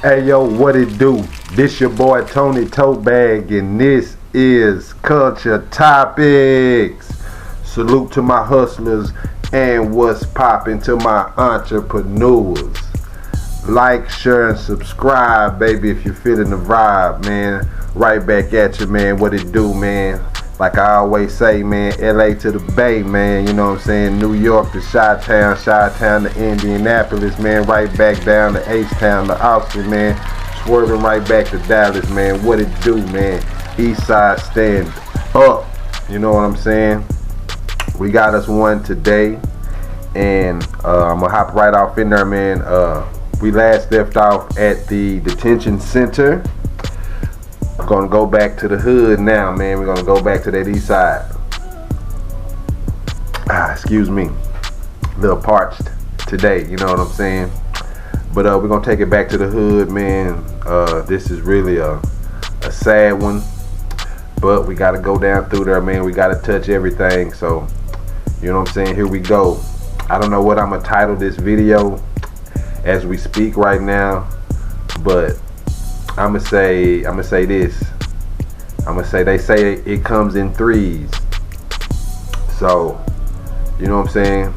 Hey yo, what it do? This your boy Tony Totebag, and this is Culture Topics. Salute to my hustlers and what's poppin' to my entrepreneurs. Like, share, and subscribe, baby, if you're feeling the vibe, man. Right back at you, man. What it do, man? Like I always say, man, LA to the Bay, man, you know what I'm saying? New York to Chi-Town, Chi-Town to Indianapolis, man, right back down to H-Town to Austin, man, swerving right back to Dallas, man. What it do, man? East Side stand up, you know what I'm saying? We got us one today, and I'm gonna hop right off in there, man. We last left off at the detention center. We're gonna go back to the hood now, man. We're gonna go back to that east side. Excuse me, a little parched today, you know what I'm saying? But we're gonna take it back to the hood, man. This is really a sad one, but we gotta go down through there, man. We gotta touch everything, so you know what I'm saying? Here we go. I don't know what I'm gonna title this video as we speak right now, but I'ma say this. They say it comes in threes. So, you know what I'm saying?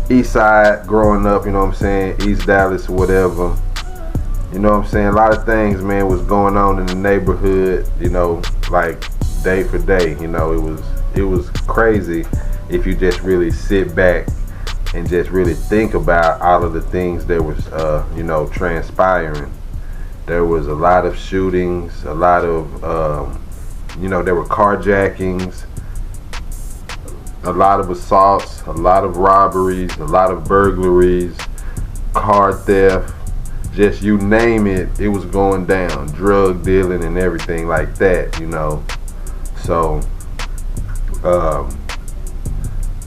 East side growing up, you know what I'm saying? East Dallas, whatever. You know what I'm saying? A lot of things, man, was going on in the neighborhood, you know, like day for day. You know, it was crazy if you just really sit back and just really think about all of the things that was you know, transpiring. There was a lot of shootings, a lot of, you know, there were carjackings, a lot of assaults, a lot of robberies, a lot of burglaries, car theft, just you name it, it was going down. Drug dealing and everything like that, you know. So,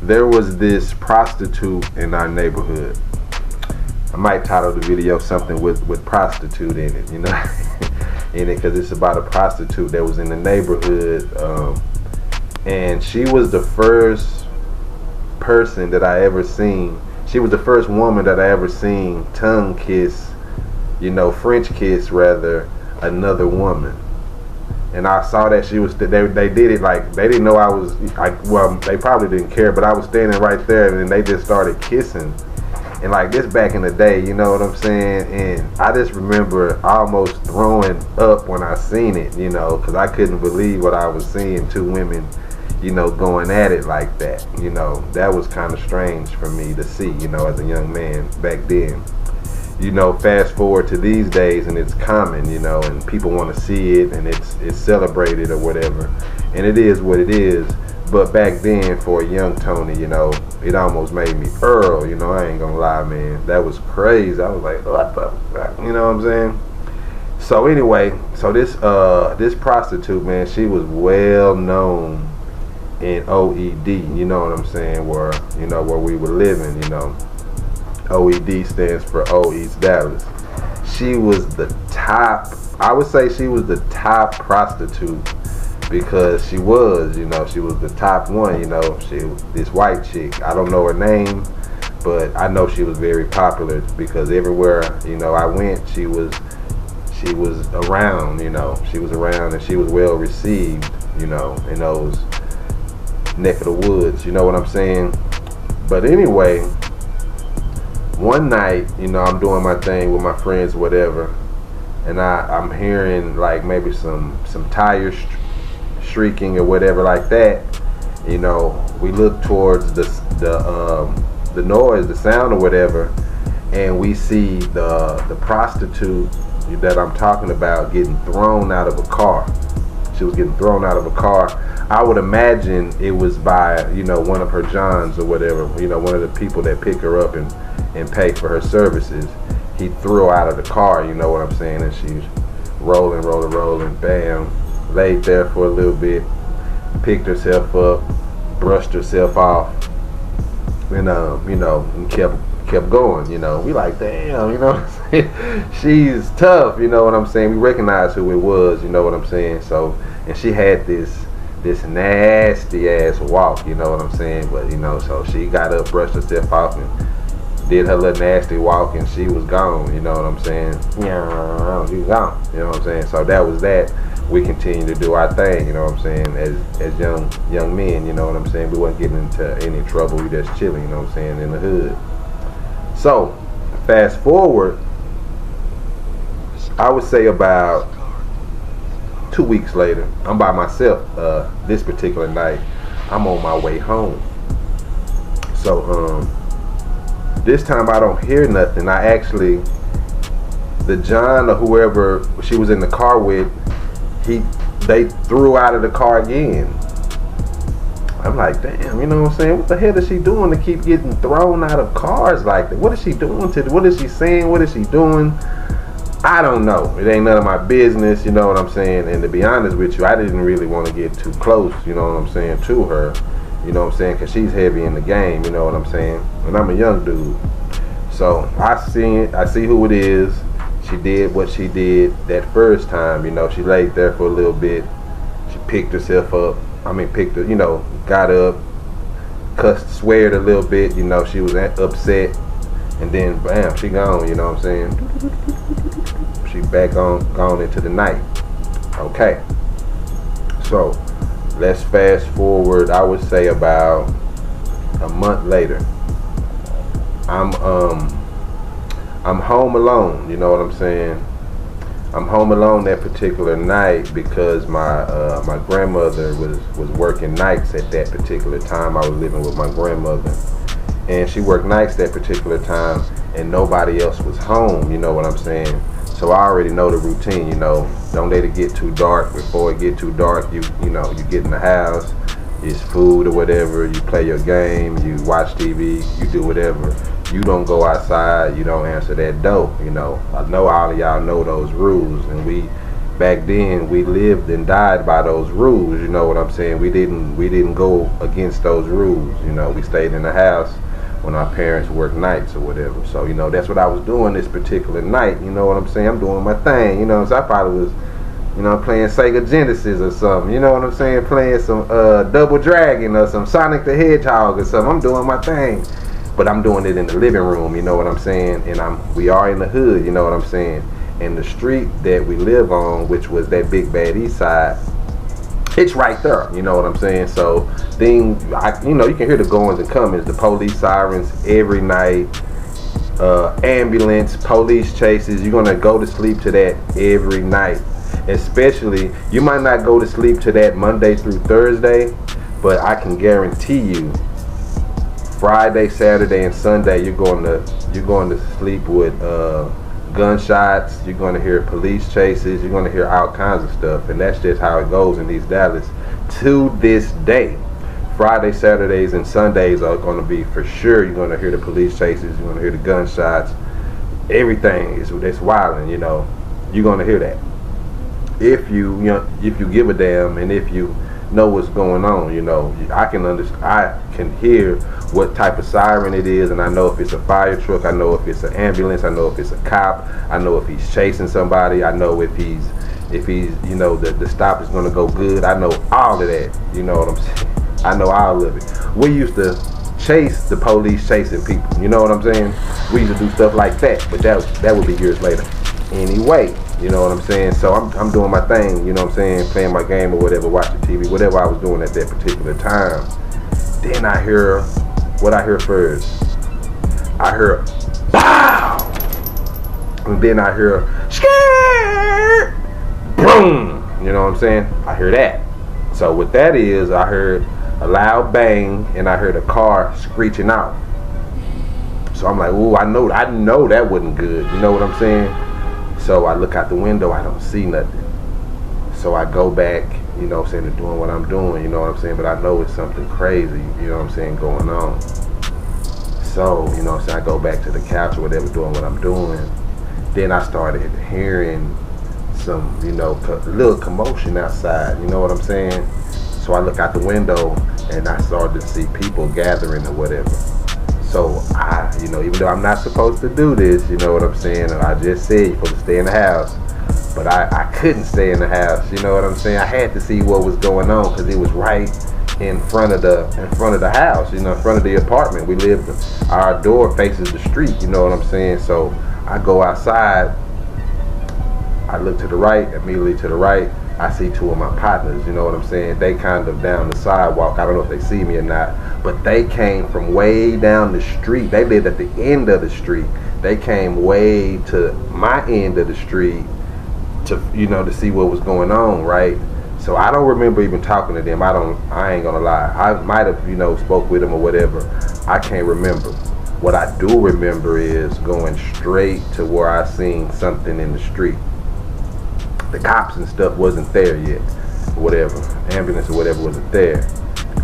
there was this prostitute in our neighborhood. I might title the video something with prostitute in it, you know, because it's about a prostitute that was in the neighborhood, and she was the first person that I ever seen. She was the first woman that I ever seen tongue kiss, you know, French kiss rather, another woman. And I saw that she was, they did it like, they didn't know I was, well, they probably didn't care, but I was standing right there, and then they just started kissing. And like this back in the day, you know what I'm saying? And I just remember almost throwing up when I seen it, you know, because I couldn't believe what I was seeing, two women, you know, going at it like that. You know, that was kind of strange for me to see, you know, as a young man back then. You know, fast forward to these days, and it's common, you know, and people want to see it, and it's celebrated or whatever. And it is what it is. But back then, for a young Tony, you know, it almost made me Earl, you know, I ain't gonna lie, man. That was crazy. I was like, what the fuck? You know what I'm saying? So anyway, so this prostitute, man, she was well known in OED, you know what I'm saying, where we were living, you know. OED stands for Old East Dallas. She was the top, I would say she was the top prostitute, because she was, you know, she was the top one, you know. She, this white chick, I don't know her name, but I know she was very popular, because everywhere, you know, I went, she was around, you know. She was around, and she was well received, you know, in those neck of the woods, you know what I'm saying? But anyway, one night, you know, I'm doing my thing with my friends, whatever, and I'm hearing like maybe some tires shrieking or whatever like that. You know, we look towards the noise, the sound or whatever, and we see the prostitute that I'm talking about getting thrown out of a car. She was getting thrown out of a car. I would imagine it was by, you know, one of her Johns or whatever, you know, one of the people that pick her up and pay for her services. He threw her out of the car, you know what I'm saying, and she's rolling, bam, laid there for a little bit, picked herself up, brushed herself off, and you know, and kept going, you know. We like, damn, you know what I'm saying? She's tough, you know what I'm saying? We recognize who it was, you know what I'm saying? So, and she had this nasty ass walk, you know what I'm saying? But, you know, so she got up, brushed herself off, and did her little nasty walk, and she was gone. You know what I'm saying? Yeah, she was gone. You know what I'm saying? So that was that. We continued to do our thing. You know what I'm saying? As young men. You know what I'm saying? We wasn't getting into any trouble. We just chilling. You know what I'm saying? In the hood. So fast forward, I would say about 2 weeks later, I'm by myself. This particular night, I'm on my way home. So this time I don't hear nothing. I actually, the John or whoever she was in the car with, they threw out of the car again. I'm like, damn, you know what I'm saying? What the hell is she doing to keep getting thrown out of cars like that? What is she doing what is she saying? What is she doing? I don't know. It ain't none of my business, you know what I'm saying? And to be honest with you, I didn't really want to get too close, you know what I'm saying, to her. You know what I'm saying? Because she's heavy in the game, you know what I'm saying? And I'm a young dude. So I see who it is. She did what she did that first time, you know. She laid there for a little bit. She picked herself up. Got up, cussed, sweared a little bit, you know. She was upset. And then, bam, she gone, you know what I'm saying? She back gone into the night. Okay. So, let's fast forward, I would say about a month later. I'm home alone, you know what I'm saying? I'm home alone that particular night because my grandmother was working nights at that particular time. I was living with my grandmother. And she worked nights that particular time, and nobody else was home, you know what I'm saying? So I already know the routine, you know. Don't let it get too dark. Before it get too dark, you get in the house, it's food or whatever, you play your game, you watch TV, you do whatever. You don't go outside, you don't answer that door, you know. I know all of y'all know those rules, and back then we lived and died by those rules, you know what I'm saying? We didn't go against those rules, you know. We stayed in the house when our parents worked nights or whatever. So, you know, that's what I was doing this particular night, you know what I'm saying? I'm doing my thing, you know. So I probably was, you know, playing Sega Genesis or something, you know what I'm saying? Playing some Double Dragon or some Sonic the Hedgehog or something. I'm doing my thing. But I'm doing it in the living room, you know what I'm saying? And we are in the hood, you know what I'm saying? And the street that we live on, which was that big bad east side, it's right there, you know what I'm saying? So you can hear the goings and comings, the police sirens every night, ambulance, police chases. You're gonna go to sleep to that every night. Especially, you might not go to sleep to that Monday through Thursday, but I can guarantee you, Friday, Saturday, and Sunday, you're going to sleep with gunshots. You're going to hear police chases. You're going to hear all kinds of stuff, and that's just how it goes in East Dallas to this day. Friday, Saturdays, and Sundays are going to be for sure. You're going to hear the police chases. You're going to hear the gunshots. Everything it's wilding. You know, you're going to hear that if you give a damn, and if you know what's going on. You know, I can hear what type of siren it is, and I know if it's a fire truck, I know if it's an ambulance, I know if it's a cop, I know if he's chasing somebody, I know if he's you know, the stop is going to go good. I know all of that, you know what I'm saying? I know all of it. We used to chase the police chasing people, you know what I'm saying? We used to do stuff like that, but that would be years later. Anyway, you know what I'm saying? So I'm doing my thing, you know what I'm saying? Playing my game or whatever, watching TV, whatever I was doing at that particular time. Then I hear what I hear first. I hear BOW! And then I hear scared! Boom! You know what I'm saying? I hear that. So what that is, I heard a loud bang, and I heard a car screeching out. So I'm like, ooh, I know that wasn't good. You know what I'm saying? So I look out the window, I don't see nothing. So I go back, you know what I'm saying, to doing what I'm doing, you know what I'm saying? But I know it's something crazy, you know what I'm saying, going on. So, you know what I'm saying, I go back to the couch or whatever, doing what I'm doing. Then I started hearing some, you know, little commotion outside, you know what I'm saying? So I look out the window, and I started to see people gathering or whatever. So I, you know, even though I'm not supposed to do this, you know what I'm saying, and I just said you're supposed to stay in the house, but I couldn't stay in the house, you know what I'm saying? I had to see what was going on, because it was right in front of the house, in front of the apartment. We lived, our door faces the street, you know what I'm saying? So I go outside, I look to the right, immediately to the right, I see two of my partners, you know what I'm saying? They kind of down the sidewalk. I don't know if they see me or not, but they came from way down the street. They lived at the end of the street. They came way to my end of the street to, to see what was going on, right? So I don't remember even talking to them. I ain't gonna lie. I might have, spoke with them or whatever. I can't remember. What I do remember is going straight to where I seen something in the street. The cops and stuff wasn't there yet, or whatever. Ambulance or whatever wasn't there.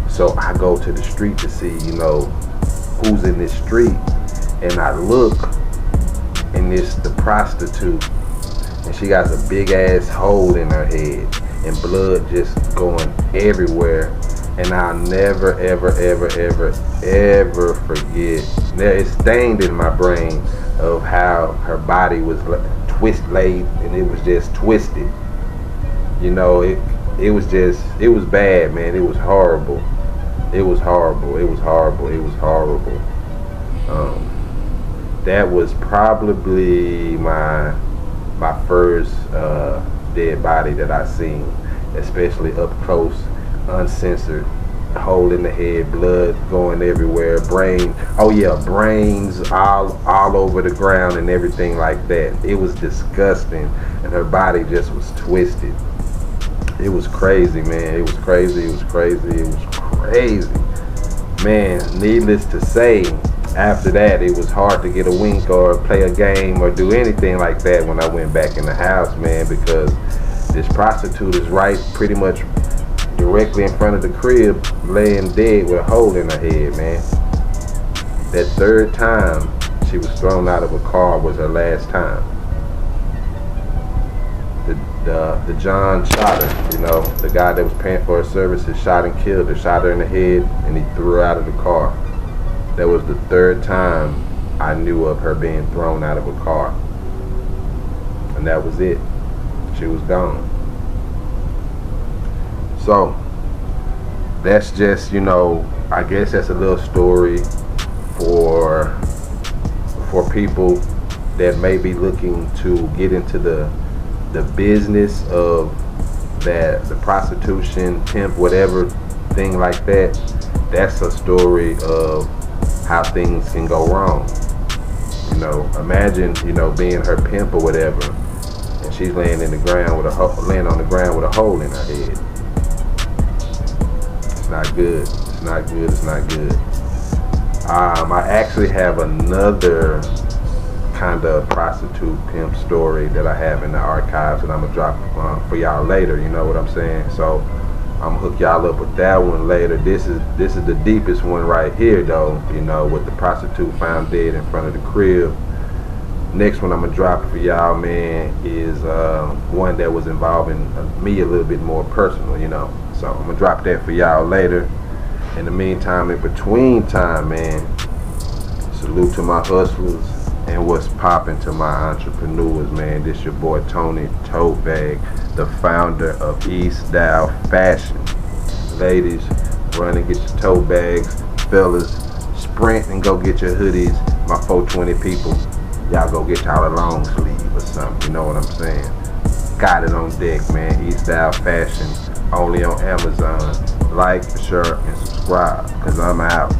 So I go to the street to see, who's in this street. And I look, and it's the prostitute. And she got a big ass hole in her head. And blood just going everywhere. And I'll never, ever, ever, ever, ever forget. It's stained in my brain of how her body was laid, and it was just twisted. It was bad, man. It was horrible. It was horrible. It was horrible. It was horrible. That was probably my first dead body that I seen, especially up close, uncensored, hole in the head, blood going everywhere, brains all over the ground and everything like that. It was disgusting, and her body just was twisted. It was crazy, man. It was crazy. It was crazy. It was crazy, man. Needless to say, after that, it was hard to get a wink or play a game or do anything like that when I went back in the house, man, because this prostitute is right pretty much directly in front of the crib, laying dead with a hole in her head, man. That third time she was thrown out of a car was her last time. The John shot her, the guy that was paying for her services shot and killed her, shot her in the head, and he threw her out of the car. That was the third time I knew of her being thrown out of a car. And that was it. She was gone. So, that's just, I guess that's a little story for people that may be looking to get into the business of the prostitution, pimp, whatever thing like that. That's a story of how things can go wrong. Imagine, being her pimp or whatever, and she's laying on the ground with a hole in her head. It's not good. It's not good. It's not good. I actually have another kind of prostitute pimp story that I have in the archives that I'm gonna drop for y'all later. You know what I'm saying? So I'm gonna hook y'all up with that one later. This is the deepest one right here, though. With the prostitute found dead in front of the crib. Next one I'm gonna drop for y'all, man, is one that was involving me a little bit more personal. So I'm gonna drop that for y'all later. In the meantime, in between time, man, salute to my hustlers and what's popping to my entrepreneurs, man. This your boy Tony Totebag, the founder of East Style Fashion. Ladies, run and get your tote bags. Fellas, sprint and go get your hoodies. My 420 people, y'all go get y'all a long sleeve or something. You know what I'm saying? Got it on deck, man. East Style Fashion, only on Amazon. Like, share, and subscribe, because I'm out.